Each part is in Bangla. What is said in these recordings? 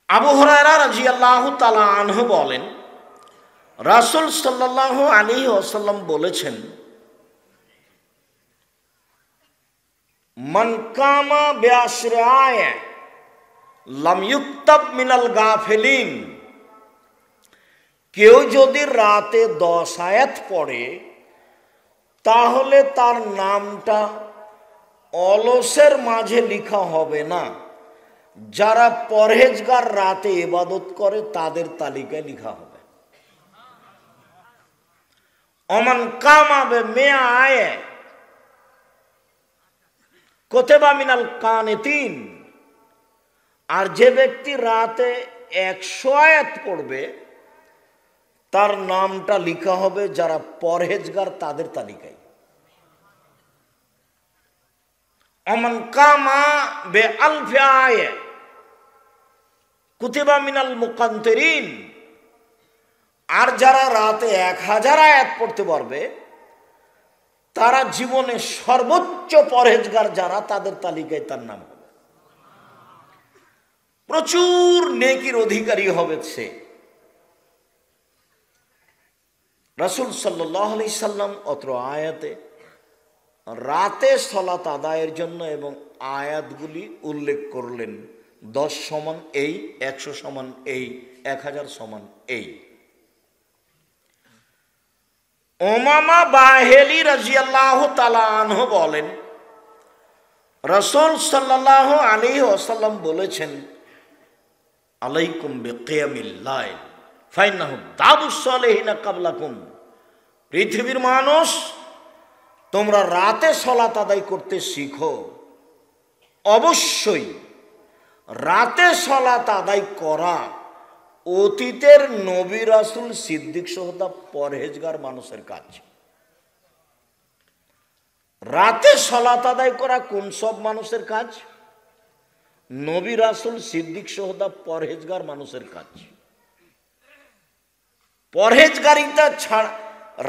আবু হুরায়রা রাদিয়াল্লাহু তাআলা আনহু বলেন, রাসূল সাল্লাল্লাহু আলাইহি ওয়াসাল্লাম বলেছেন, মান কামা বিআশরি আয়া লাম ইউক্তাব মিনাল গাফিলিন। কেউ যদি রাতে 10 আয়াত পড়ে তাহলে তার নামটা অলসের মাঝে লেখা হবে না। যারা পরহেজগার রাতে ইবাদত করে তাদের তালিকায় লেখা হবে। ওমান কামা বিমিয়া আয়া কুতিবা মিনাল কানিতিন। আর যে ব্যক্তি রাতে 100 আয়াত পড়বে তার নামটা লেখা হবে যারা পরহেজগার তাদের তালিকায়। ওমান কামা বিআলফি আয়া কুতিবা মিনাল মুকান্তিরিন। আর যারা রাতে 1000 আয়াত পড়তে পারবে তারা জীবনে সর্বোচ্চ পরহেজগার যারা তাদের তালিকায় তার নাম হবে। প্রচুর নেকির অধিকারী হবে সে। রাসূল সাল্লাল্লাহু আলাইহি সাল্লাম অত্র আয়াতে রাতে সালাত আদায়ের জন্য এবং আয়াতগুলি উল্লেখ করলেন। 10 সমান এই, 100 সমান এই, 1000 সমান এই। উমামা বাহিলি রাদিয়াল্লাহু তাআলা আনহু বলেন, রাসূল সাল্লাল্লাহু আলাইহি ওয়াসাল্লাম বলেছেন, আলাইকুম বিকিয়ামিল লাইল ফাইন্নাহু দাবুস সালিহিনা ক্বাবলাকুম। পৃথিবীর মানুষ, তোমরা রাতে সালাত আদায় করতে শিখো। অবশ্যই রাতে সালাত আদায় করা অতীতের নবী রাসূল সিদ্দিক সহদা পরহেজগার মানুষের কাজ। রাতে সালাত আদায় করা কোন সব মানুষের কাজ? নবী রাসূল সিদ্দিক সহদা পরহেজগার মানুষের কাজ। পরহেজগারিতা ছাড়া,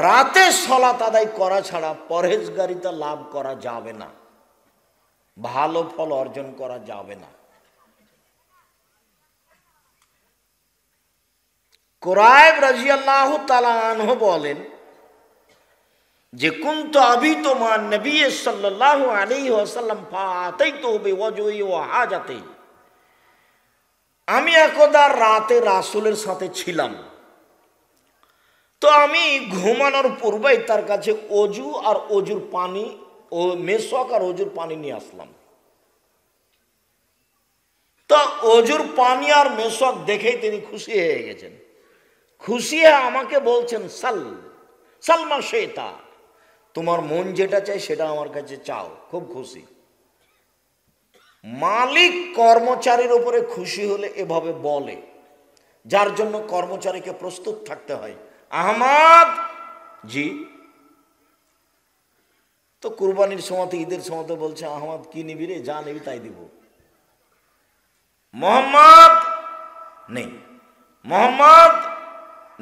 রাতে সালাত আদায় করা ছাড়া পরহেজগারিতা লাভ করা যাবে না, ভালো ফল অর্জন করা যাবে না। কুরাইব রাদিয়াল্লাহু তাআলা আনহু বলেন যে, কুনতু আবিতু মা নবী সাল্লাল্লাহু আলাইহি ওয়াসাল্লাম ফাতাইতু বিওয়াজহি ওয়া হাজাতি। আমি একদা রাতে রাসূলের সাথে ছিলাম, তো আমি ঘুমানোর পূর্বেই তার কাছে অজু আর অজুর পানি ও মেশক আর অজুর পানি নিয়ে আসলাম। তো অজুর পানি আর মেশক দেখেই তিনি খুশি হয়ে গেছেন। খুশি হয়ে আমাকে বলছেন, সালমা শেতা, তোমার মন যেটা চাই সেটা আমার কাছে চাও। খুব খুশি। মালিক কর্মচারীর উপরে খুশি হলে এভাবে বলে, যার জন্য কর্মচারীকে প্রস্তুত থাকতে হয়। আহমদ জি, তো কুরবানির সময়, ঈদের সময় বলছে, আহমদ কি নিবি রে? যা নিবি তাই দিব। মোহাম্মদ নেই, মোহাম্মদ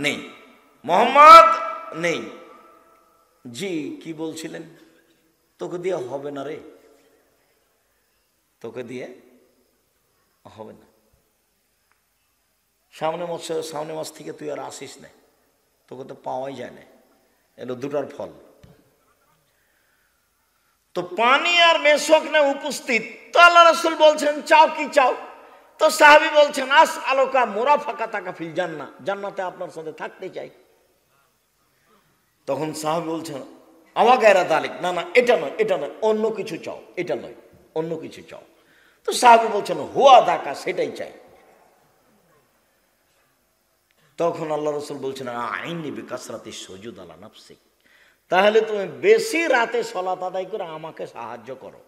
নেই, মোহাম্মদ নেই। জি কি বলছিলেন? তোকে দিয়ে হবে না রে, তোকে দিয়ে হবে না। সামনে মাস থেকে তুই আর আসিস না, তোকে তো পাওয়াই যায় না। এলো দুটার ফল। তো পানি আর মেশক না উপস্থিত। তো আল্লাহ রাসূল বলছেন, চাও কি চাও? তো সাহাবী বলছেন, আস আলোকা মুরাফাকা তাকা ফিল জান্নাহ, জান্নাতে আপনার সাথে থাকতে চাই। তখন সাহাবী বলছেন, আমা গায়রা যালিক, না না এটা নয়, এটা নয়, অন্য কিছু চাও। এটা নয়, অন্য কিছু চাও। তো সাহাবী বলছেন, হুয়া দাকা, সেটাই চাই। তখন আল্লাহ রাসূল বলছেন, আইনি বিকাসরাতি সুজুদ আলা নাফসিক, তাহলে তুমি বেশি রাতে সালাত আদায় করে আমাকে সাহায্য করো,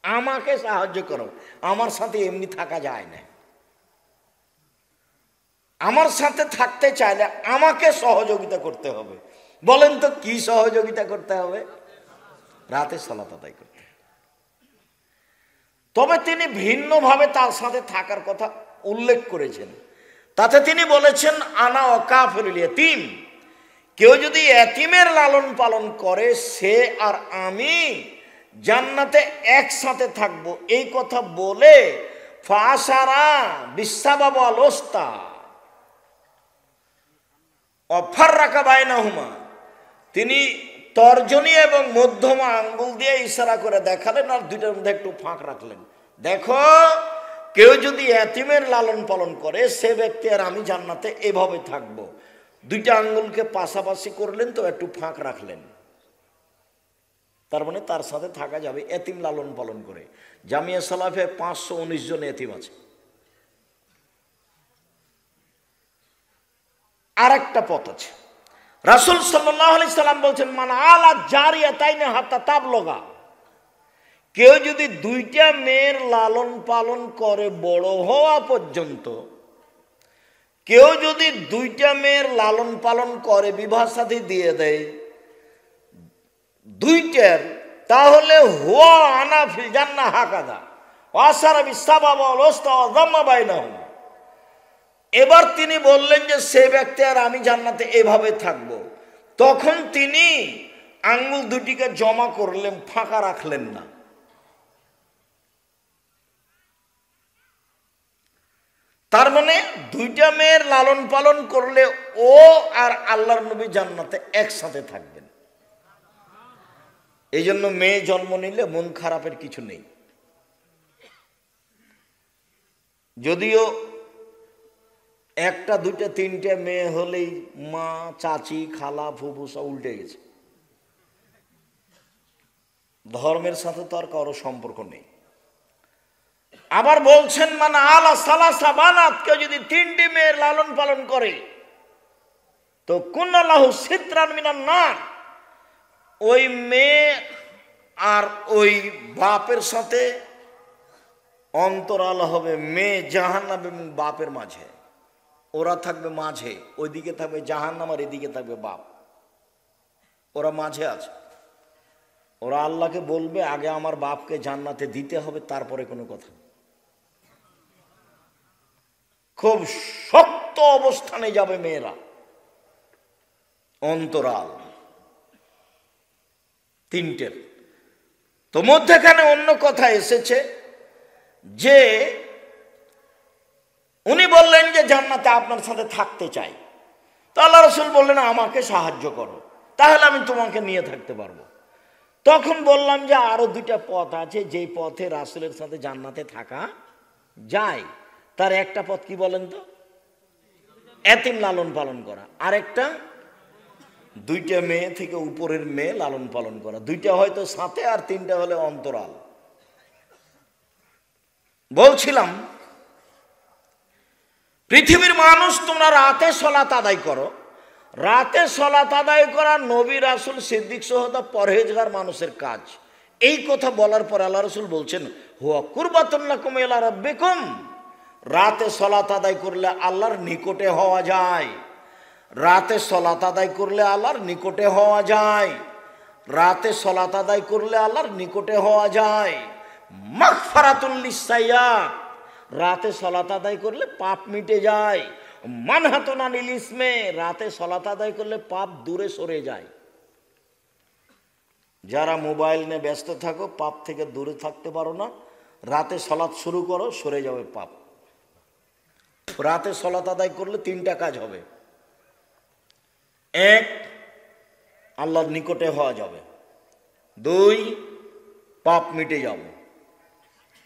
আমাকে সাহায্য করো। আমার সাথে এমনি থাকা যায় না। আমার সাথে থাকতে চাইলে আমাকে সহযোগিতা করতে হবে। বলেন তো কি সহযোগিতা করতে হবে? রাতে সালাত আদায় করতে। তবে তিনি ভিন্নভাবে তার সাথে থাকার কথা উল্লেখ করেছেন। তাতে তিনি বলেছেন, আনা ওয়াকাফিলুল ইয়াতীম, কেউ যদি এতিমের লালন পালন করে সে আর আমি জান্নাতে একসাথে থাকব। এই কথা বলে ফাসারা বিসাবাবা লোস্তা অফার রাখা বাইনাহুমা, তিনি তর্জনী এবং মধ্যমা আঙ্গুল দিয়ে ইশারা করে দেখালেন আর দুইটার মধ্যে একটু ফাঁক রাখলেন। দেখো, কেউ যদি এতিমের লালন পালন করে সে ব্যক্তি আর আমি জান্নাতে এভাবে থাকব। দুইটা আঙ্গুলকে পাশাপাশি করলেন তো একটু ফাঁক রাখলেন, তার মানে তার সাথে থাকা যাবে এতিম লালন পালন করে। জামিয়া সালাফে 519 জন এতিম আছে। আর একটা পথ আছে, রাসূল সাল্লাল্লাহু আলাইহি সাল্লাম বলছেন, মান আলা জারিয়াতাইনি হাত্তা তাবলগা, কেউ যদি দুইটা মেয়ের লালন পালন করে বড় হওয়া পর্যন্ত, কেউ যদি দুইটা মেয়ের লালন পালন করে বিবাহ শাদী দিয়ে দেয় দুইটার, তাহলে হুয়া আনা ফিল জান্নাহ হাকাদা ওয়াসারা বিসাবাবা ওয়ালাস্তা ওয়াযাম্মা বাইনাহুম। এবার তিনি বললেন যে সে ব্যক্তি আর আমি জান্নাতে এভাবে থাকব। তখন তিনি আঙ্গুল দুটিকে জমা করলেন, ফাঁকা রাখলেন না। তার মানে দুইটা মেয়ের লালন পালন করলে ও আর আল্লাহর নবী জান্নাতে একসাথে থাকবেন। এই জন্য মেয়ে জন্ম নিলে মন খারাপের কিছু নেই। যদিও একটা দুইটা তিনটে মেয়ে হলেই মা, চাচি, খালা, ফুফু সব উল্টে গেছে। ধর্মের সাথে তো আর কারো সম্পর্ক নেই। আবার বলছেন, মানে আলা সালাসা বানাত, কেউ যদি 3টি মেয়ের লালন পালন করে তো কুন্নালাহু সিতরান মিনান নার, ওই মেয়ে আর ওই বাপের সাথে অন্তরাল হবে। মেয়ে জাহান্নাম এবং বাপের মাঝে, ওরা থাকবে মাঝে, ওইদিকে থাকবে জাহান্নাম আর এদিকে থাকবে বাপ। ওরা মাঝে আছে। ওরা আল্লাহকে বলবে, আগে আমার বাপকে জান্নাতে দিতে হবে, তারপরে কোনো কথা। খুব শক্ত অবস্থানে যাবে মেয়েরা, অন্তরাল 3টের। তো মধ্যখানে অন্য কথা এসেছে যে উনি বললেন যে জান্নাতে আপনার সাথে থাকতে চাই। তো আল্লাহ রাসূল বললেন, আমাকে সাহায্য করো, তাহলে আমি তোমাকে নিয়ে থাকতে পারবো। তখন বললাম যে আরো 2টা পথ আছে, যেই পথে রাসূলের সাথে জান্নাতে থাকা যায়। তার একটা পথ কি বলেন তো? এতিম লালন পালন করা। আরেকটা 2টা মেয়ে থেকে উপরের মেয়ে লালন পালন করা। 2টা হয়তো সাথে আর 3টা হলে অন্তরাল। বলছিলাম, পৃথিবীর মানুষ, তোমরা রাতে সালাত আদায় করো। রাতে সালাত আদায় করা নবী, রাসূল, সিদ্দিক সহ পরহেজগার মানুষের কাজ। এই কথা বলার পর আল্লাহ রাসূল বলছেন, হুয়া কুরবাতুন লাকুম ইলা রাব্বিকুম, রাতে সালাত আদায় করলে আল্লাহর নিকটে হওয়া যায়। রাতে সালাত আদায় করলে আল্লাহর নিকটে হওয়া যায়। রাতে সালাত আদায় করলে আল্লাহর নিকটে হওয়া যায়। মাগফিরাতুল লিসাইয়্যাত, রাতে সালাত আদায় করলে পাপ মিটে যায়। মানহাতুন আনিল ইসমে, রাতে সালাত আদায় করলে পাপ দূরে সরে যায়। যারা মোবাইল নিয়ে ব্যস্ত থাকো, পাপ থেকে দূরে থাকতে পারো না, রাতে সালাত শুরু করো, সরে যাবে পাপ। রাতে সালাত আদায় করলে 3টা কাজ হবে। 1, আল্লাহর নিকটে হওয়া যাবে। 2, পাপ মিটে যাবে।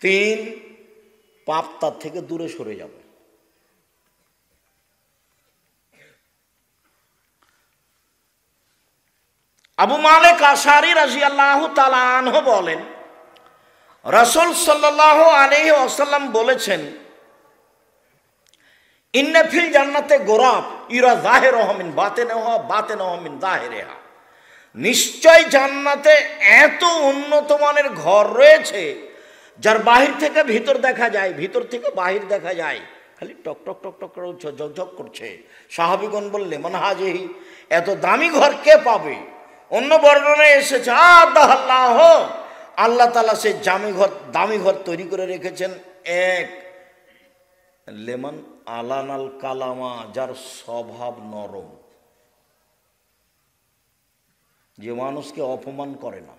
3, পাপ তার থেকে দূরে সরে যাবে। আবু মালিক আশআরী রাদিয়াল্লাহু তাআলা আনহু বলেন, রাসূল সাল্লাল্লাহু আলাইহি ওয়াসাল্লাম বলেছেন, ইন্না ফিল জান্নাতে গোরাব ইরা যাহিরুহা মিন বাতিনিহা বাতিনুহা মিন যাহিরিহা, নিশ্চয় জান্নাতে এত উন্নত মানের ঘর রয়েছে যার বাহির থেকে ভিতর দেখা যায়, ভিতর থেকে বাহির দেখা যায়, খালি টক টক টক টক করে ঝকঝক করছে। সাহাবীগণ বললেন, মান হাজিহি, এত দামি ঘর কে পাবে? অন্য বর্ণনায় এসেছে, আল্লাহ, আল্লাহ তাআলা সেই দামি ঘর তৈরি করে রেখেছেন। 1, লেমান আলানাল কালামা, যার স্বভাব নরম, যে মানুষকে অপমান করে না,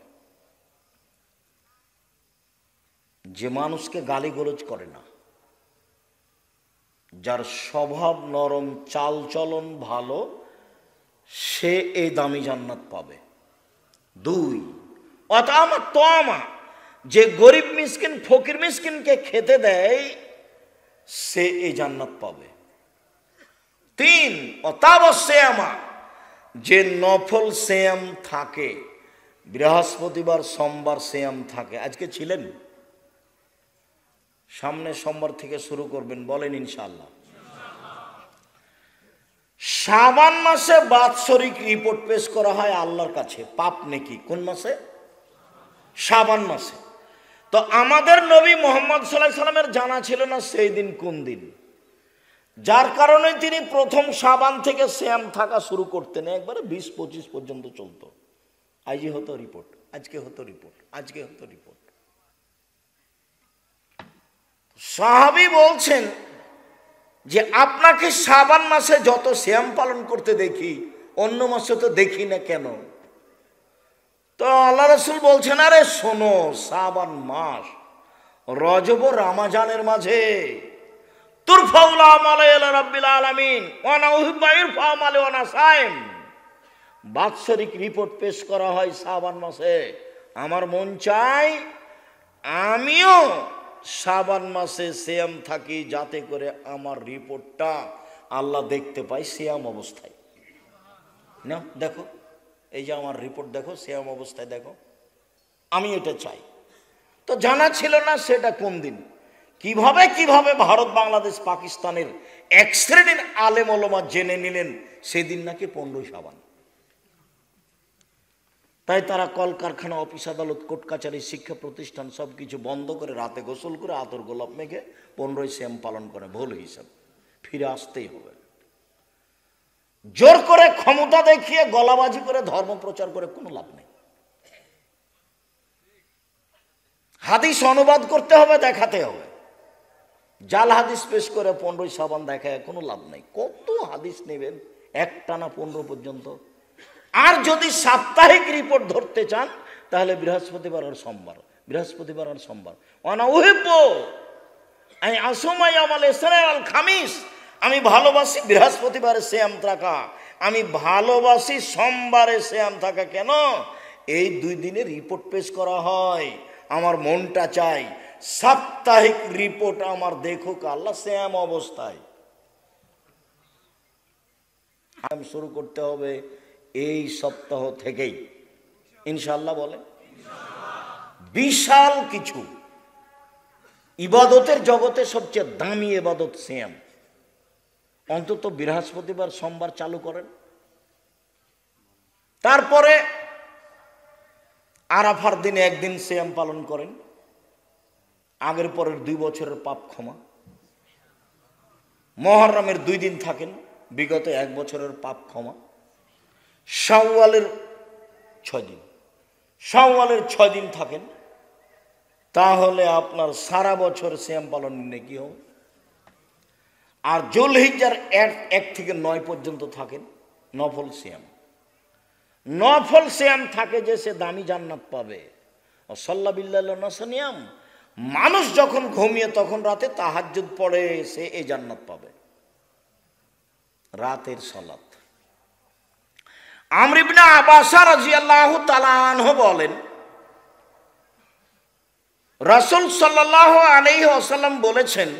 যে মানুষকে গালিগালাজ করে না, যার স্বভাব নরম, চালচলন ভালো, সে এই দামি জান্নাত পাবে। 2, অতামা তমা, যে গরিব মিসকিন ফকির মিসকিনকে খেতে দেয় সে এই জান্নাত পাবে। 3, অতাবশ্যমা, যে নফল সিয়াম থাকে, বৃহস্পতিবার সোমবার সিয়াম থাকে। আজকে ছিলেন? সামনে সোমবার থেকে শুরু করবেন, বলেন ইনশাআল্লাহ। শাবান মাসে বাৎসরিক রিপোর্ট পেশ করা হয় আল্লাহর কাছে, পাপ নেকি। কোন মাসে? শাবান মাসে। তো আমাদের নবী মুহাম্মদ সাল্লাল্লাহু আলাইহি সাল্লামের জানা ছিল না সেই দিন কোন দিন, যার কারণে তিনি প্রথম শাবান থেকে সিয়াম থাকা শুরু করতেন। একবারে 20-25 পর্যন্ত চলতো। আজই হতো রিপোর্ট, আজকে হতো রিপোর্ট, আজকে হতো রিপোর্ট। সাহাবী বলছেন যে আপনাকে শাবান মাসে যত সিয়াম পালন করতে দেখি, অন্য মাসে তো দেখি না কেন? তো আল্লাহ রাসূল বলছেন, আরে শোনো, শাবান মাস রজব ও রমজানের মাঝে তুরফাউল আমাল ইলা রাব্বিল আলামিন ওয়া আনা উহিব্বু ইরফা আমালি ওয়া আনা সাইম। বাৎসরিক রিপোর্ট পেশ করা হয় শাবান মাসে। আমার মন চাই আমিও শাবান মাসে সিয়াম থাকি, যাতে করে আমার রিপোর্টটা আল্লাহ দেখতে পাই সিয়াম অবস্থায়। না দেখো, এই যে আমার রিপোর্ট দেখো, সিয়াম অবস্থায় দেখো, আমি এটা চাই। তো জানা ছিল না সেটা কোন দিন। কিভাবে ভারত, বাংলাদেশ, পাকিস্তানের এক শ্রেণীর আলেম ওলামা জেনে নিলেন সেদিন নাকি 15 শাবান। তাই তারা কলকারখানা, অফিস আদালত, কোর্ট কাছারি, শিক্ষা প্রতিষ্ঠান সবকিছু বন্ধ করে রাতে গোসল করে আতর গোলাপ মেঘে 15 সিয়াম পালন করে। ভুল হিসাব, ফিরে আসতেই হবে। জোর করে ক্ষমতা দেখিয়ে গলাবাজি করে ধর্ম প্রচার করে কোনো লাভ নেই। হাদিস অনুবাদ করতে হবে, দেখাতে হবে। জাল হাদিস পেশ করে 15 শাবান দেখায় কোনো লাভ নেই। কত হাদিস নেবেন একটানা 15 পর্যন্ত? আর যদি সাপ্তাহিক রিপোর্ট ধরতে চান তাহলে বৃহস্পতিবার আর সোমবার, বৃহস্পতিবার আর সোমবার। ওয়ানা উহিব্বু আন আসুমা ইয়াউমাল ইসরা ওয়াল খামিস, আমি ভালোবাসি বৃহস্পতিবারে সিয়াম থাকা, আমি ভালোবাসি সোমবারে সিয়াম থাকা। কেন? এই 2 দিনে রিপোর্ট পেশ করা হয়। আমার মনটা চাই সাপ্তাহিক রিপোর্ট আমার দেখুক আল্লাহ সিয়াম অবস্থায়। আমি শুরু করতে হবে এই সপ্তাহ থেকেই ইনশাআল্লাহ। বলে বিশাল কিছু ইবাদতের জগতে সবচেয়ে দামি ইবাদত সিয়াম। অন্তত বৃহস্পতিবার সোমবার চালু করেন। তারপরে আরাফার দিনে একদিন সিয়াম পালন করেন। আগের পরের 2 বছরের পাপ ক্ষমা। মুহররমের 2 দিন থাকেন, বিগত 1 বছরের পাপ ক্ষমা। শাওয়ালের 6 দিন, শাওয়ালের 6 দিন থাকেন, তাহলে আপনার সারা বছর সিয়াম পালন নেকি হবে। আর যুলহিজ্জার 1 থেকে 9 পর্যন্ত থাকেন নফল সিয়াম। নফল সিয়াম থাকে যে সে দামি জান্নাত পাবে। সাল্লা বিল্লাহ নাসানিয়াম, মানুষ যখন ঘুমিয়ে তখন রাতে তাহাজ্জুদ পড়ে, সে এই জান্নাত পাবে। রাতের সালাত। আমর ইবনে আব্বাস রাদিয়াল্লাহু তাআলা আনহু বলেন, রাসূল সাল্লাল্লাহু আলাইহি ওয়াসাল্লাম বলেছেন,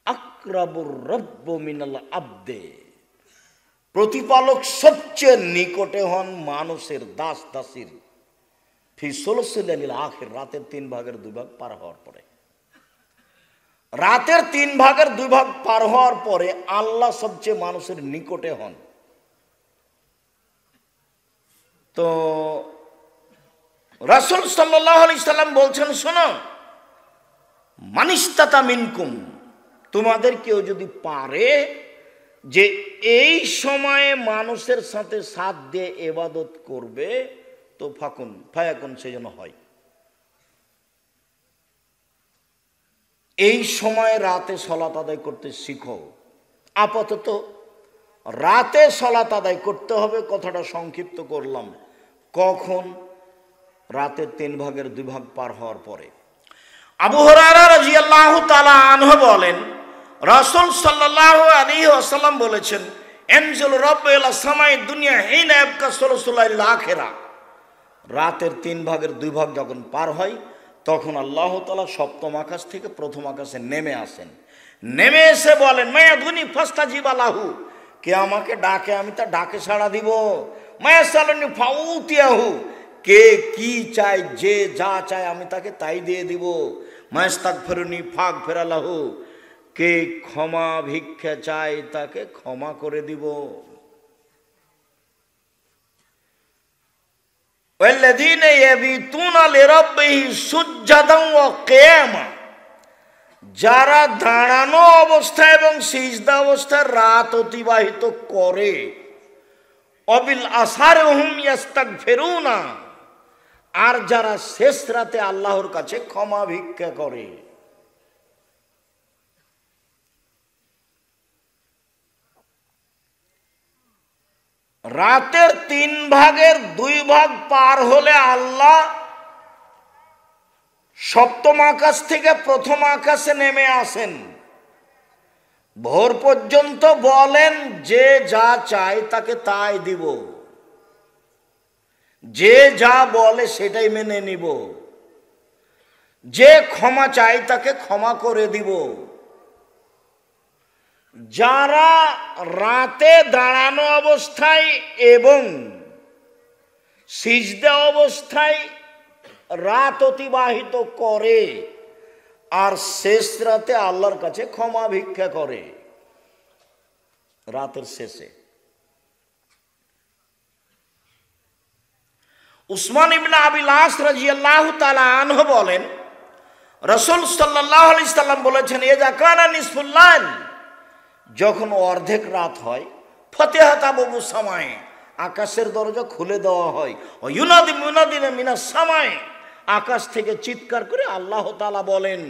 আকরাবুর রব্ব মিনাল আবদে, প্রতিপালক সবচেয়ে নিকটে হন মানুষের দাস দাসীর, ফি সুলসিল আখির, রাতের 3 ভাগের 2 ভাগ পার হওয়ার পরে। রাতের 3 ভাগের 2 ভাগ পার হওয়ার পরে আল্লাহ সবচেয়ে মানুষের নিকটে হন। তো রাসূল সাল্লাল্লাহু আলাইহি সাল্লাম বলছেন, শোনো, মানিস্তাতা মিনকুম, তোমাদের কেউ যদি পারে যে এই সময়ে মানুষের সাথে সাথ দিয়ে ইবাদত করবে, তো ফায়াকুন, সেজন্য হয়। এই সময় রাতে সালাত আদায় করতে শিখো। আপাতত রাতে সালাত আদায় করতে হবে, কথাটা সংক্ষিপ্ত করলাম। কখন? রাতের 3 ভাগের 2 ভাগ পার হওয়ার পরে। আবু হুরায়রা রাদিয়াল্লাহু তাআলা আনহু বলেন, রাসূল সাল্লাল্লাহু আলাইহি ওয়াসাল্লাম বলেছেন, এনজুল রাব্বু ইলা সামাই দুনিয়া হিনা ইয়াবকা সুলুসুল আখিরা। রাতের 3 ভাগের 2 ভাগ যখন পার হয় তখন আল্লাহ তাআলা সপ্তম আকাশ থেকে প্রথম আকাশে নেমে আসেন। নেমে এসে বলেন, মায়াদুনি ফাস্তাজিবা লাহু, কে আমাকে ডাকে আমি তার ডাকে সাড়া দিব। মায়াসালুনি ফাউতিয়াহু, কে কি চায়, যে যা চায় আমি তাকে তাই দিয়ে দিব। মায়াস্তাগফিরুনি ফাগফিরা লাহু, কে ক্ষমা ভিক্ষা চায় তাকে ক্ষমা করে দিব। ওয়াল্লাযীনা ইয়াবিতুনা লিরাব্বিহি সুজদান ওয়া কিয়ামা, যারা দাঁড়ানো অবস্থায় এবং সিজদা অবস্থায় রাত অতিবাহিত করে। অবিল আসহারি হুম ইস্তাগফিরুনা, আর যারা শেষ রাতে আল্লাহর কাছে ক্ষমা ভিক্ষা করে। রাতের 3 ভাগের 2 ভাগ পার হলে আল্লাহ সপ্তম আকাশ থেকে প্রথম আকাশে নেমে আসেন। ভোর পর্যন্ত বলেন, যে যা চায় তাকে তাই দিব, যে যা বলে সেটাই মেনে নিব, যে ক্ষমা চায় তাকে ক্ষমা করে দিব। যারা রাতে দাঁড়ানো অবস্থায় এবং সিজদা অবস্থায় রাত অতিবাহিত করে আর শেষ রাতে আল্লাহর কাছে ক্ষমা ভিক্ষা করে, রাতের শেষে। উসমান ইবনে আবিল আস রাদিয়াল্লাহু তাআলা আনহু বলেন, রাসূল সাল্লাল্লাহু আলাইহি সাল্লাম বলেছেন, ইযা কানা নিসফুল লাইল, যখন অর্ধেক রাত হয়, ফাতিহাত আবুবুস সামায়ে, আকাশের দরজা খুলে দেওয়া হয়। ও ইউনাদি মুনাদিনা মিনাস সামায়ে, আকাশ থেকে চিৎকার করে আল্লাহ তাআলা বলেন,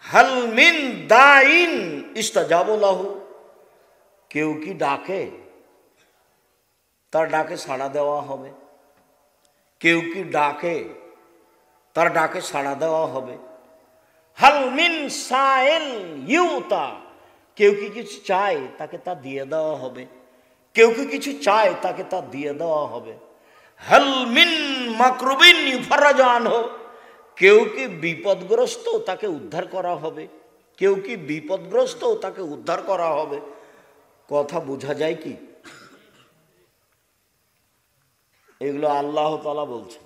হাল মিন দাইন ইস্তাজাবু লাহু, কেউ কি ডাকে, তার ডাকে সাড়া দেওয়া হবে। কেউ কি ডাকে, তার ডাকে সাড়া দেওয়া হবে। হাল মিন সাইল ইউতা, কেউ কি কিছু চায় তাকে তা দিয়ে দেওয়া হবে। কেউ কি কিছু চায় তাকে তা দিয়ে দেওয়া হবে। হাল মিন মাকরুবিন ইউফারাজু আনহু, কেউ কি বিপদগ্রস্ত তাকে উদ্ধার করা হবে। কেউ কি বিপদগ্রস্ত তাকে উদ্ধার করা হবে। কথা বোঝা যায় কি? এগুলো আল্লাহ তাআলা বলছেন।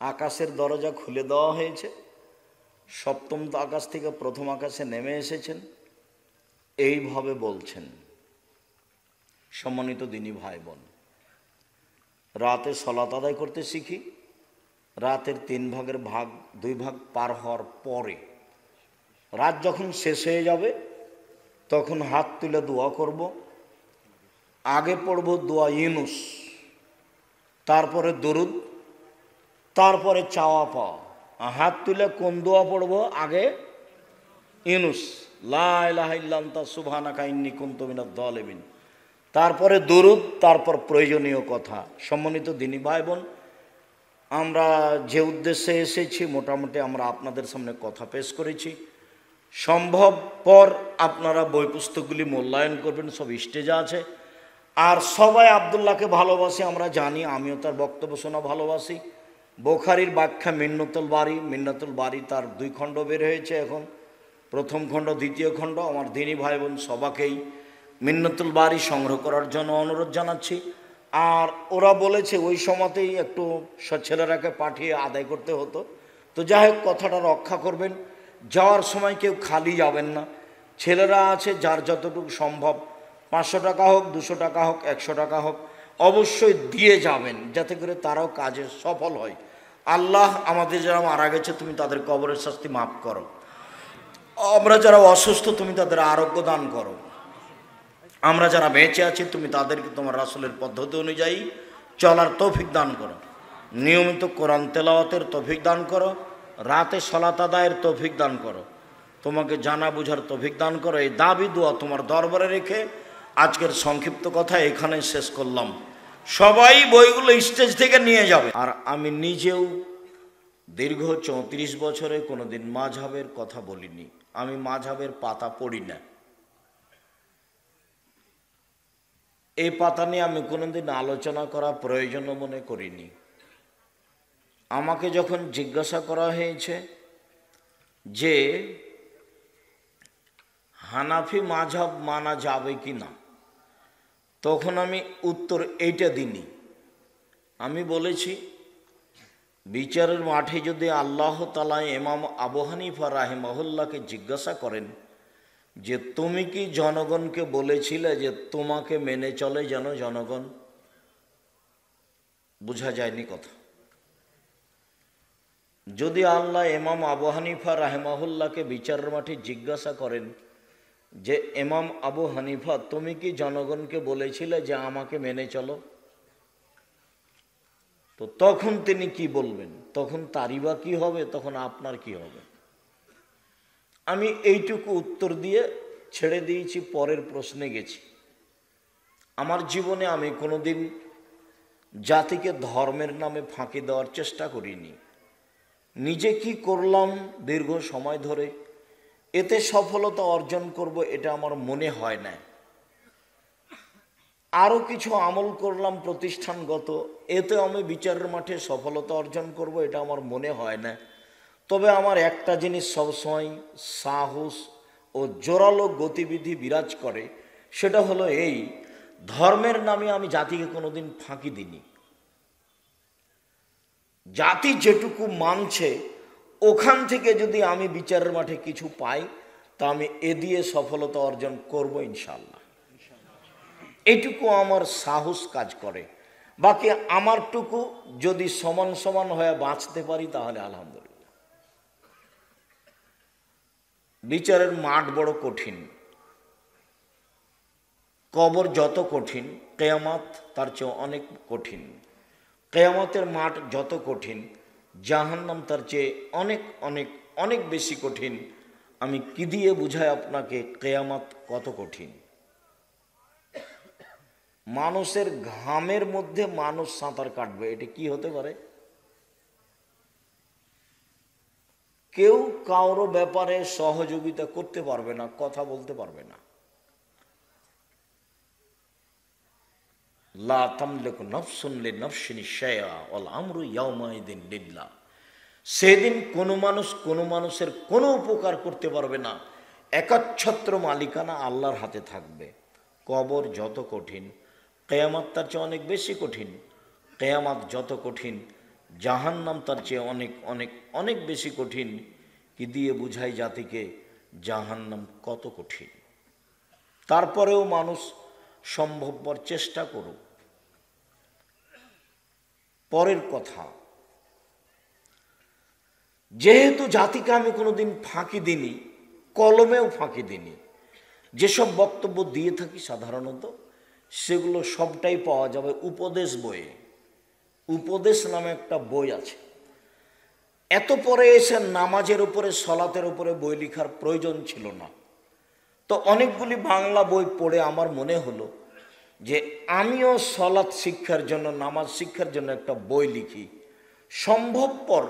আকাশের দরজা খুলে দেওয়া হয়েছে, সপ্তম আকাশ থেকে প্রথম আকাশে নেমে এসেছেন, এইভাবে বলছেন। সম্মানিত দিনী ভাই বোন, রাতে সালাত আদায় করতে শিখি। রাতের 3 ভাগের 2 ভাগ পার হওয়ার পরে, রাত যখন শেষ হয়ে যাবে তখন হাত তুলে দোয়া করব। আগে পড়ব দোয়া ইউনুস, তারপরে দরুদ, তারপরে চাওয়া পাওয়া। হাত তুলে কোন দোয়া পড়ব? আগে ইউনুস, লা ইলাহা ইল্লা আনতা সুবহানাকা ইন্নী কুনতু মিনাজ জালিমিন, তারপরে দরুদ, তারপর প্রয়োজনীয় কথা। সম্মানিত দিনী ভাই বোন, আমরা যে উদ্দেশ্যে এসেছি মোটামুটি আমরা আপনাদের সামনে কথা পেশ করেছি। সম্ভবপর আপনারা বই পুস্তকগুলি মূল্যায়ন করবেন, সব স্টেজে আছে। আর সবাই আব্দুল্লাহকে ভালোবাসি, আমরা জানি, আমিও তার বক্তব্য শোনা ভালোবাসি। বুখারীর ব্যাখ্যা মিন্নাতুল বারী তার 2 খণ্ড বের হয়েছে এখন, প্রথম খণ্ড, দ্বিতীয় খণ্ড। আমার দিনী ভাই বোন সবাকেই মিন্নাতুল বারী সংগ্রহ করার জন্য অনুরোধ জানাচ্ছি। আর ওরা বলেছে ওই সময়তেই একটু ছেলেরাকে পাঠিয়ে আদায় করতে হতো, তো যাই হোক কথাটা রক্ষা করবেন। যাওয়ার সময় কেউ খালি যাবেন না। ছেলেরা আছে, যার যতটুকু সম্ভব, 500 টাকা হোক, 200 টাকা হোক, 100 টাকা হোক, অবশ্যই দিয়ে যাবেন, যাতে করে তারাও কাজে সফল হয়। আল্লাহ আমাদের যারা মারা গেছে তুমি তাদের কবরের শাস্তি মাফ করো। আমরা যারা অসুস্থ তুমি তাদের আরোগ্য দান করো। আমরা যারা বেঁচে আছি তুমি তাদেরকে তোমার রাসূলের পদ্ধতি অনুযায়ী চলার তৌফিক দান করো। নিয়মিত কোরআন তেলাওয়াতের তৌফিক দান করো। রাতে সালাত আদায়ের তৌফিক দান করো। তোমাকে জানা বুঝার তৌফিক দান করো। এই দাবি দোয়া তোমার দরবারে রেখে আজকের সংক্ষিপ্ত কথা এখানে শেষ করলাম। সবাই বইগুলো স্টেজ থেকে নিয়ে যাবে। আর আমি নিজেও দীর্ঘ 34 বছরে কোনোদিন মাযহাবের কথা বলিনি। আমি মাযহাবের পাতা পড়ি না। এই পাতা নিয়ে আমি কোনোদিন আলোচনা করা প্রয়োজন মনে করিনি। আমাকে যখন জিজ্ঞাসা করা হয়েছে যে হানাফি মাযহাব মানা যাবে কি না, তখন আমি উত্তর এইটা দিইনি। আমি বলেছি, বিচারের মাঠে যদি আল্লাহ তাআলা ইমাম আবু হানিফা রাহিমাহুল্লাহকে জিজ্ঞাসা করেন যে তুমি কি জনগণকে বলেছিলে যে তোমাকে মেনে চলে যেন জনগণ? বোঝা যায়নি কথা। যদি আল্লাহ ইমাম আবু হানিফা রাহিমাহুল্লাহকে বিচারের মাঠে জিজ্ঞাসা করেন যে ইমাম আবু হানিফা তুমি কি জনগণকে বলেছিলে যে আমাকে মেনে চলো, তো তখন তিনি কি বলবেন? তখন তারই বা কি হবে, তখন আপনার কি হবে? আমি এইটুকু উত্তর দিয়ে ছেড়ে দিয়েছি, পরের প্রশ্নে গেছি। আমার জীবনে আমি কোনোদিন জাতিকে ধর্মের নামে ফাঁকি দেওয়ার চেষ্টা করিনি। নিজে কি করলাম দীর্ঘ সময় ধরে, এতে সফলতা অর্জন করব এটা আমার মনে হয় না। আরও কিছু আমল করলাম প্রতিষ্ঠানগত, এতে আমি বিচারের মাঠে সফলতা অর্জন করব এটা আমার মনে হয় না। তবে আমার একটা জিনিস সবসময় সাহস ও জোরালো গতিবিধি বিরাজ করে, সেটা হলো এই, ধর্মের নামে আমি জাতিকে কোনোদিন ফাঁকি দিইনি। জাতি যেটুকু মানছে ওখান থেকে যদি আমি বিচারের মাঠে কিছু পাই তা আমি এ দিয়ে সফলতা অর্জন করব ইনশাআল্লাহ। এইটুকু আমার সাহস কাজ করে। বাকি আমারটুকু যদি সমান সমান হয়ে বাঁচতে পারি তাহলে আলহামদুলিল্লাহ। বিচারের মাঠ বড় কঠিন, কবর যত কঠিন কিয়ামত তার চেয়ে অনেক কঠিন। কিয়ামতের মাঠ যত কঠিন জাহান্নাম তার চেয়ে অনেক অনেক অনেক বেশি কঠিন। আমি কি দিয়ে বুঝাই আপনাকে কিয়ামত কত কঠিন? মানুষের ঘামের মধ্যে মানুষ সাঁতার কাটবে, এটা কি হতে পারে? কেউ কারো ব্যাপারে সহযোগিতা করতে পারবে না, কথা বলতে পারবে না। লা তামলিকু নাফসুন লিনাফসিন শাইআ ওয়াল আমরু ইয়াওমাইদিন লিল্লাহ। সেদিন কোনো মানুষ কোনো মানুষের কোনো উপকার করতে পারবে না, একচ্ছত্র মালিকানা আল্লাহর হাতে থাকবে। কবর যত কঠিন কিয়ামত তার চেয়ে অনেক বেশি কঠিন। কিয়ামত যত কঠিন জাহান্নাম তার চেয়ে অনেক অনেক অনেক বেশি কঠিন। কি দিয়ে বুঝাই জাতিকে জাহান্নাম কত কঠিন? তারপরেও মানুষ সম্ভবপর চেষ্টা করুক। পরের কথা, যেহেতু জাতিকে আমি কোনোদিন ফাঁকি দিইনি, কলমেও ফাঁকি দিইনি, যেসব বক্তব্য দিয়ে থাকি সাধারণত সেগুলো সবটাই পাওয়া যাবে উপদেশ বইয়ে। উপদেশ নামে একটা বই আছে। এত পরে এসে নামাজের উপরে সলাতের উপরে বই লেখার প্রয়োজন ছিল না। তো অনেকগুলি বাংলা বই পড়ে আমার মনে হলো যে আমিও সলাত শিক্ষার জন্য, নামাজ শিক্ষার জন্য একটা বই লিখি। সম্ভবপর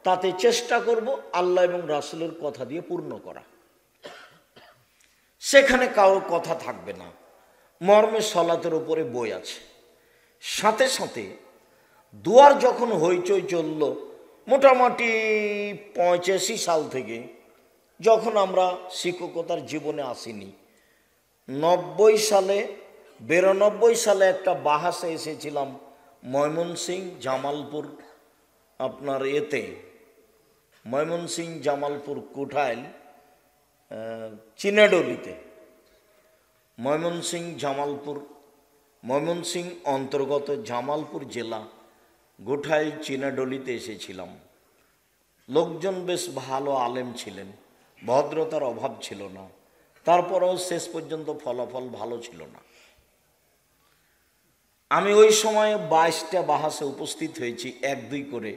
তাতে চেষ্টা করব আল্লাহ এবং রাসূলের কথা দিয়ে পূর্ণ করা। সেখানে কারোর কথা থাকবে না, মর্মে সলাতের উপরে বই আছে। সাথে সাথে দুয়ার যখন হইচই চলল মোটামুটি 85 সাল থেকে, যখন আমরা শিক্ষকতার জীবনে আসিনি, 92 সালে 92 সালে একটা বাহাসে এসেছিলাম ময়মনসিংহ জামালপুর, আপনার এতে ময়মনসিংহ জামালপুর কোঠাইল চিনাডলিতে। ময়মনসিংহ জামালপুর, ময়মনসিংহ অন্তর্গত জামালপুর জেলা গোঠাইল চিনাডলিতে এসেছিলাম। লোকজন বেশ ভালো আলেম ছিলেন, ভদ্রতার অভাব ছিল না, তারপরেও শেষ পর্যন্ত ফলাফল ভালো ছিল না। আমি ওই সময়ে 22টা বাহাসে উপস্থিত হয়েছি, 1-2 করে।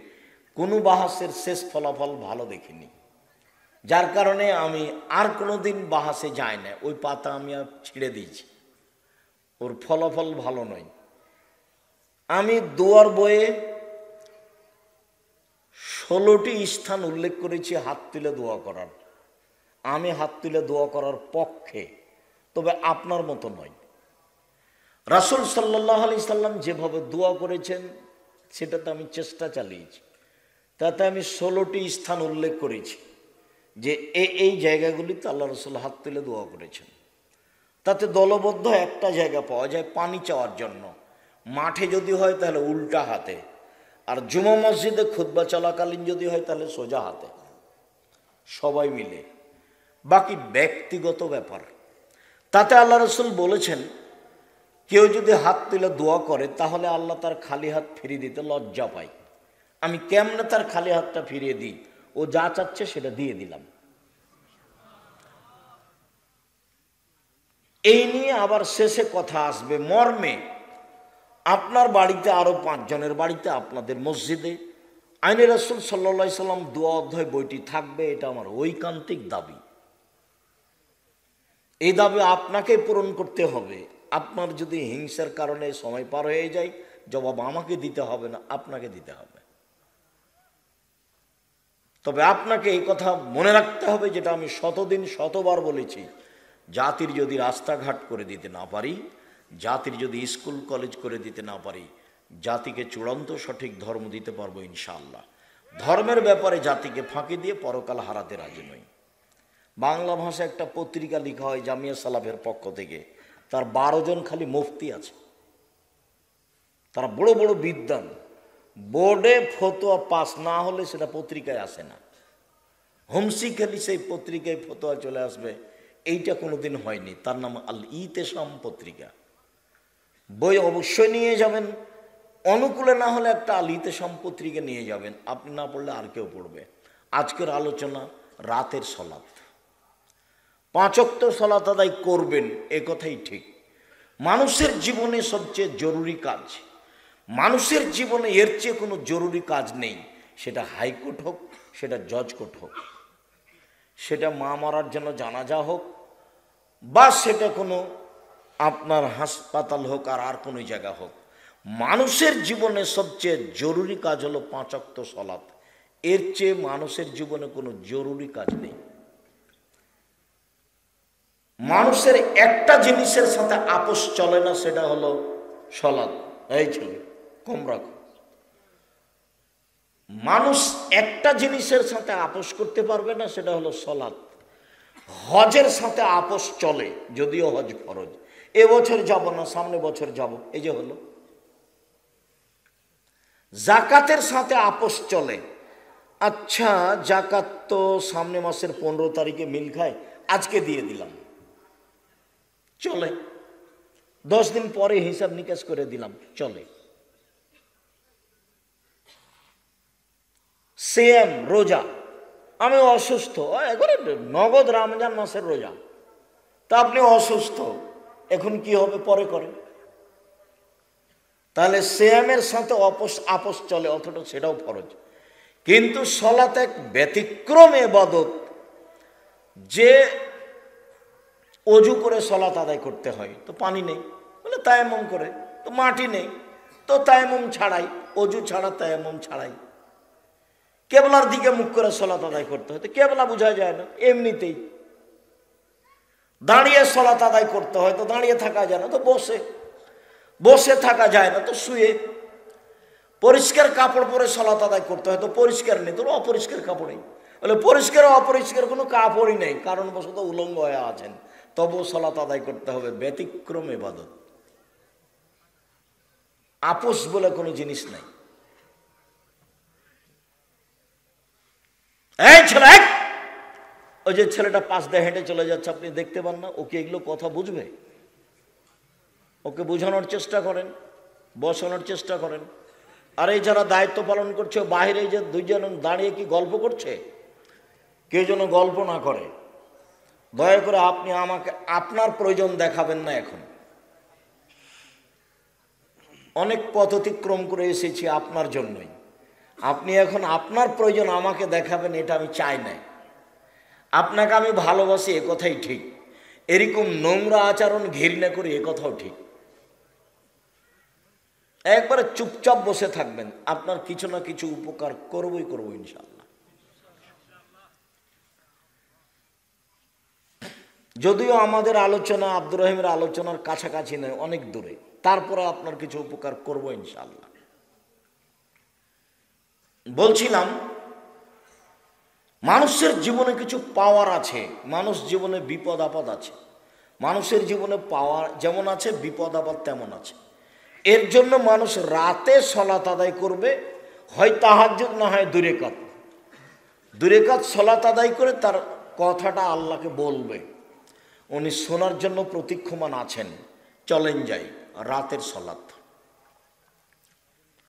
কোনো বাহাসের শেষ ফলাফল ভালো দেখিনি, যার কারণে আমি আর কোনো দিন বাহাসে যাই না। ওই পাতা আমি আর ছিঁড়ে দিয়েছি, ওর ফলাফল ভালো নয়। আমি দোয়ার বইয়ে 16টি স্থান উল্লেখ করেছি হাত তুলে দোয়া করার। আমি হাত তুলে দোয়া করার পক্ষে, তবে আপনার মতো নয়। রাসূল সাল্লাল্লাহু আলাইহি সাল্লাম যেভাবে দোয়া করেছেন সেটাতে আমি চেষ্টা চালিয়েছি। তাতে আমি 16টি স্থান উল্লেখ করেছি যে এই জায়গাগুলিতে আল্লাহ রাসূল হাত তুলে দোয়া করেছেন। তাতে দলবদ্ধ একটা জায়গা পাওয়া যায় পানি চাওয়ার জন্য। মাঠে যদি হয় তাহলে উল্টা হাতে, আর জুমা মসজিদে খুতবা চলাকালীন যদি হয় তাহলে সোজা হাতে, সবাই মিলে। বাকি ব্যক্তিগত ব্যাপার। তাতে আল্লাহ রাসূল বলেছেন কেউ যদি হাত তুলে দোয়া করে তাহলে আল্লাহ তার খালি হাত ফিরিয়ে দিতে লজ্জা পায়। আমি কেমনে তার খালি হাতটা ফিরিয়ে দিই? ও যা চাচ্ছে সেটা দিয়ে দিলাম। এই নিয়ে আবার শেষে কথা আসবে মর্মে আপনার বাড়িতে আরো 5 জনের বাড়িতে, আপনাদের মসজিদে আইনে রাসূল সাল্লাল্লাহু আলাইহি সাল্লাম দোয়া অধ্যায় বইটি থাকবে। এটা আমার ঐকান্তিক দাবি। এই দাবি আপনাকে পূরণ করতে হবে। আপনার যদি হিংসার কারণে সময় পার হয়ে যায়, জবাব আমাকে দিতে হবে না, আপনাকে দিতে হবে। তবে আপনাকে এই কথা মনে রাখতে হবে, যেটা আমি শতদিন শতবার বলেছি, জাতির যদি রাস্তাঘাট করে দিতে না পারি, জাতির যদি স্কুল কলেজ করে দিতে না পারি, জাতিকে চূড়ান্ত সঠিক ধর্ম দিতে পারবো ইনশাআল্লাহ। ধর্মের ব্যাপারে জাতিকে ফাঁকি দিয়ে পরকাল হারাতে রাজি নই। বাংলা ভাষায় একটা পত্রিকা লেখা হয় জামিয়া সালাফের পক্ষ থেকে, তার 12 জন খালি মুফতি আছে। তারা বড় বড় বিদ্বান। বোর্ডে ফতোয়া পাস না হলে সেটা পত্রিকায় আসে না। হুমসি খেলি সেই পত্রিকায় ফতোয়া চলে আসবে, এইটা কোনোদিন হয়নি। তার নাম আল ইতেসাম পত্রিকা। বই অবশ্যই নিয়ে যাবেন, অনুকূলে না হলে একটা আল ইতেসাম পত্রিকা নিয়ে যাবেন। আপনি না পড়লে আর কেউ পড়বে। আজকের আলোচনা রাতের সলাত। 5 ওয়াক্ত সলাত আদায় করবেন, এ কথাই ঠিক। মানুষের জীবনে সবচেয়ে জরুরি কাজ, মানুষের জীবনে এর চেয়ে কোনো জরুরি কাজ নেই। সেটা হাইকোর্ট হোক, সেটা জজ কোর্ট হোক, সেটা মা মারার জন্য জানাজা হোক, বা সেটা কোনো আপনার হাসপাতাল হোক, আর কোনো জায়গা হোক। মানুষের জীবনে সবচেয়ে জরুরি কাজ হলো 5 ওয়াক্ত সলাত। এর চেয়ে মানুষের জীবনে কোনো জরুরি কাজ নেই। মানুষের একটা জিনিসের সাথে আপোষ চলে না, সেটা হলো সলাত। এই ছেলে কম রাখো। মানুষ একটা জিনিসের সাথে আপোষ করতে পারবে না, সেটা হলো সলাত। হজের সাথে আপোষ চলে, যদিও হজ ফরজ। এবছর যাব না, সামনে বছর যাব, এই যে হলো। জাকাতের সাথে আপোষ চলে। আচ্ছা, জাকাত তো সামনে মাসের 15 তারিখে মিল খায়, আজকে দিয়ে দিলাম, চলে। 10 দিন পরে হিসাব নিকাশ করে দিলাম, চলে। সেম রোজা, আমি অসুস্থ, একবারে নগদ রমজান মাসের রোজা, তা আপনি অসুস্থ, এখন কি হবে পরে করেন। তাহলে সেমের সাথে আপোষ চলে, অথচ সেটাও ফরজ। কিন্তু সলাত এক ব্যতিক্রম ইবাদত, যে অজু করে সলাত আদায় করতে হয়। তো পানি নেই বলে তায়াম্মুম করে, তো মাটি নেই তো তায়াম্মুম ছাড়াই, অজু ছাড়া তায়াম্মুম ছাড়াই। কেবলার দিকে মুখ করে সলাত আদায় করতে হয়, তো কেবলা বোঝা যায় না এমনিতেই। দাঁড়িয়ে সলাত আদায় করতে হয়, তো দাঁড়িয়ে থাকা যায় না, তো বসে থাকা যায় না, তো শুয়ে। পরিষ্কার কাপড় পরে সলাত আদায় করতে হয়, তো পরিষ্কার নেই, তো অপরিষ্কার কাপড়েই। বলে পরিষ্কার অপরিষ্কার কোনো কাপড়ই নেই, কারণবশত উলঙ্গ হয়ে আছেন, তবুও সলাত আদায় করতে হবে। ব্যতিক্রম ইবাদত। আপোষ বলে কোনো জিনিস নাই। এই ছেলে, ওই যে ছেলেটা পাশ দিয়ে হেঁটে চলে যাচ্ছে, আপনি দেখতে পান না? ওকে এগুলো কথা বুঝবে? ওকে বোঝানোর চেষ্টা করেন, বসানোর চেষ্টা করেন। আর এই যারা দায়িত্ব পালন করছে, বাইরে যে 2 জন দাঁড়িয়ে কি গল্প করছে, কেউ যেন গল্প না করে। দয়া করে আপনি আমাকে আপনার প্রয়োজন দেখাবেন না। এখন অনেক পথ অতিক্রম করে এসেছি আপনার জন্যই। আপনি এখন আপনার প্রয়োজন আমাকে দেখাবেন, এটা আমি চাই না। আপনাকে আমি ভালোবাসি, এ কথাই ঠিক। এরকম নোংরা আচরণ ঘৃণা করি, এ কথাও ঠিক। একবারে চুপচাপ বসে থাকবেন, আপনার কিছু না কিছু উপকার করবই করবো ইনশাআল্লাহ। যদিও আমাদের আলোচনা আব্দুর রহিমের আলোচনার কাছাকাছি নয়, অনেক দূরে, তারপরে আপনার কিছু উপকার করবো ইনশাআল্লাহ। বলছিলাম মানুষের জীবনে কিছু পাওয়ার আছে, মানুষ জীবনে বিপদ আপদ আছে। মানুষের জীবনে পাওয়ার যেমন আছে, বিপদ আপদ তেমন আছে। এর জন্য মানুষ রাতে সলাত আদায় করবে, হয় তাহাজ্জুদ না হয় দুরেকাত সলাত আদায় করে তার কথাটা আল্লাহকে বলবে। উনি শোনার জন্য প্রতীক্ষমান আছেন। চলেন যাই রাতের সলাত।